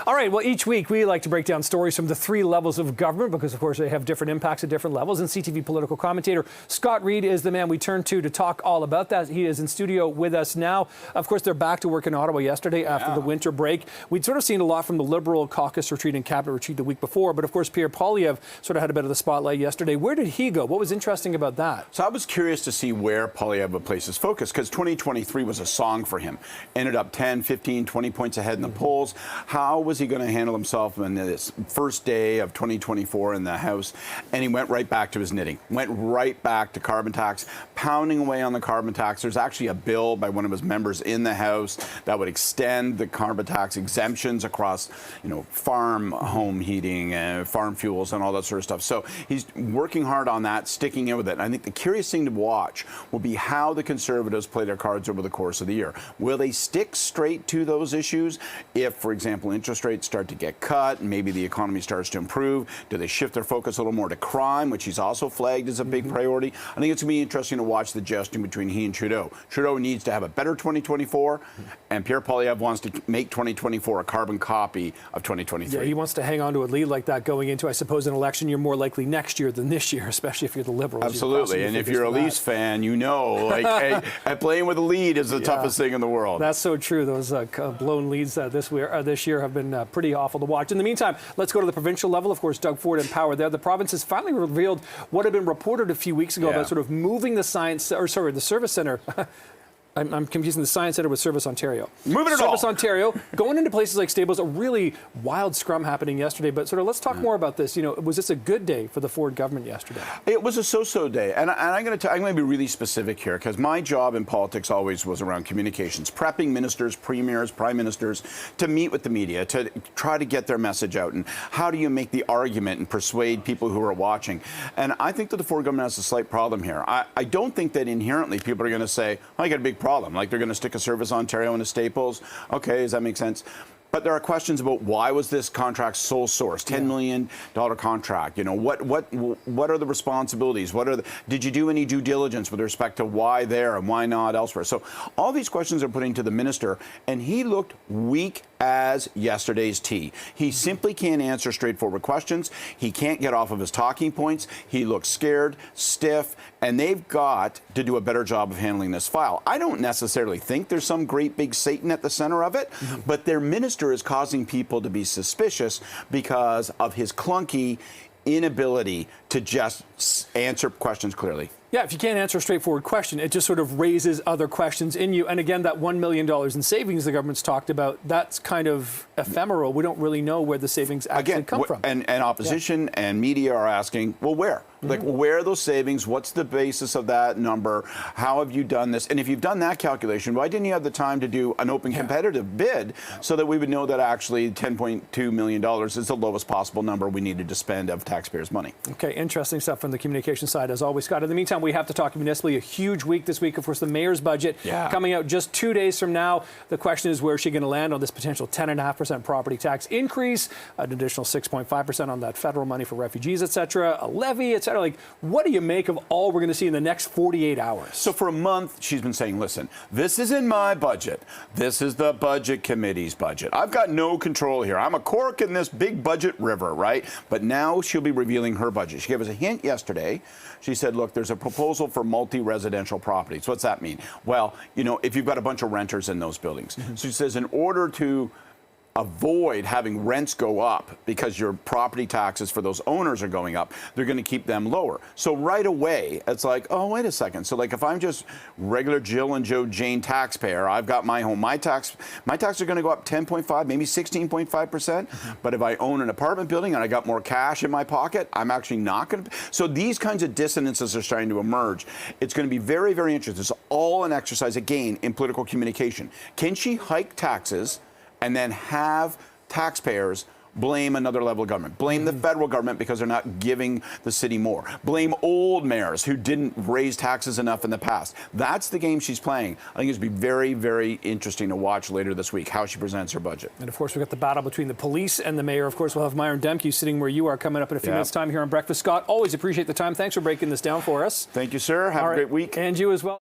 All right, well, each week we like to break down stories from the three levels of government because, of course, they have different impacts at different levels. And CTV political commentator Scott Reid is the man we turn to talk all about that. He is in studio with us now. Of course, they're back to work in Ottawa yesterday after the winter break. We'd sort of seen a lot from the Liberal caucus retreat and cabinet retreat the week before. But, of course, Pierre Poilievre sort of had a bit of the spotlight yesterday. Where did he go? What was interesting about that? So I was curious to see where Poilievre would place his focus because 2023 was a song for him. Ended up 10, 15, 20 points ahead in the polls. How was he going to handle himself in this first day of 2024 in the House? And he went right back to his knitting, went right back to carbon tax, pounding away on the carbon tax. There's actually a bill by one of his members in the House that would extend the carbon tax exemptions across, farm home heating and farm fuels and all that sort of stuff. So he's working hard on that, sticking in with it. And I think the curious thing to watch will be how the Conservatives play their cards over the course of the year. Will they stick straight to those issues if, for example, interest rates start to get cut and maybe the economy starts to improve? Do they shift their focus a little more to crime, which he's also flagged as a big priority? I think it's going to be interesting to watch the jousting between he and Trudeau. Trudeau needs to have a better 2024, and Pierre Poilievre wants to make 2024 a carbon copy of 2023. Yeah, he wants to hang on to a lead like that going into, I suppose, an election year more likely next year than this year, especially if you're the Liberals. Absolutely, and if you're a Leafs fan, playing with a lead is the toughest thing in the world. That's so true. Those blown leads this year have been pretty awful to watch. In the meantime, let's go to the provincial level. Of course, Doug Ford in power there. The province has finally revealed what had been reported a few weeks ago about sort of moving the service centre. I'm confusing the Science Centre with Service Ontario. Moving it Service all. Ontario, going into places like Stables, a really wild scrum happening yesterday. But let's talk more about this. Was this a good day for the Ford government yesterday? It was a so-so day. And I'm going to be really specific here because my job in politics always was around communications, prepping ministers, premiers, prime ministers to meet with the media, to try to get their message out. And how do you make the argument and persuade people who are watching? And I think that the Ford government has a slight problem here. I don't think that inherently people are going to say, I got a big problem. Like they're going to stick a Service Ontario into Staples. Okay, does that make sense? But there are questions about why was this contract sole source, $10 million contract? What are the responsibilities? Did you do any due diligence with respect to why there and why not elsewhere? So all these questions are putting to the minister, and he looked weak as yesterday's tea. He simply can't answer straightforward questions. He can't get off of his talking points. He looks scared, stiff, and they've got to do a better job of handling this file. I don't necessarily think there's some great big Satan at the center of it, but their minister is causing people to be suspicious because of his clunky inability to just answer questions clearly. Yeah, if you can't answer a straightforward question, it just sort of raises other questions in you. And again, that $1 million in savings the government's talked about, that's kind of ephemeral. We don't really know where the savings actually come from. And opposition and media are asking, well, where? Like, where are those savings? What's the basis of that number? How have you done this? And if you've done that calculation, why didn't you have the time to do an open competitive bid so that we would know that actually $10.2 million is the lowest possible number we needed to spend of taxpayers' money? Okay, interesting stuff from the communication side, as always, Scott. In the meantime, we have to talk municipally. A huge week this week, of course, the mayor's budget coming out just 2 days from now. The question is, where is she going to land on this potential 10.5% property tax increase, an additional 6.5% on that federal money for refugees, et cetera, a levy, et cetera. Like, what do you make of all we're going to see in the next 48 hours? So for a month, she's been saying, listen, this isn't my budget. This is the budget committee's budget. I've got no control here. I'm a cork in this big budget river, right? But now she'll be revealing her budget. She gave us a hint yesterday. She said, look, there's a proposal for multi-residential properties. What's that mean? Well, if you've got a bunch of renters in those buildings. So she says, in order to avoid having rents go up because your property taxes for those owners are going up, they're going to keep them lower. So right away, it's like, oh, wait a second. So like if I'm just regular Jill and Joe Jane taxpayer, I've got my home, my taxes are going to go up 10.5, maybe 16.5%. But if I own an apartment building and I got more cash in my pocket, I'm actually not going to. So these kinds of dissonances are starting to emerge. It's going to be very, very interesting. It's all an exercise, again, in political communication. Can she hike taxes and then have taxpayers blame another level of government, blame the federal government because they're not giving the city more, blame old mayors who didn't raise taxes enough in the past? That's the game she's playing. I think it's going to be very, very interesting to watch later this week how she presents her budget. And of course, we've got the battle between the police and the mayor. Of course, we'll have Myron Demke sitting where you are coming up in a few minutes' time here on Breakfast. Scott, always appreciate the time. Thanks for breaking this down for us. Thank you, sir. Have a great week. And you as well.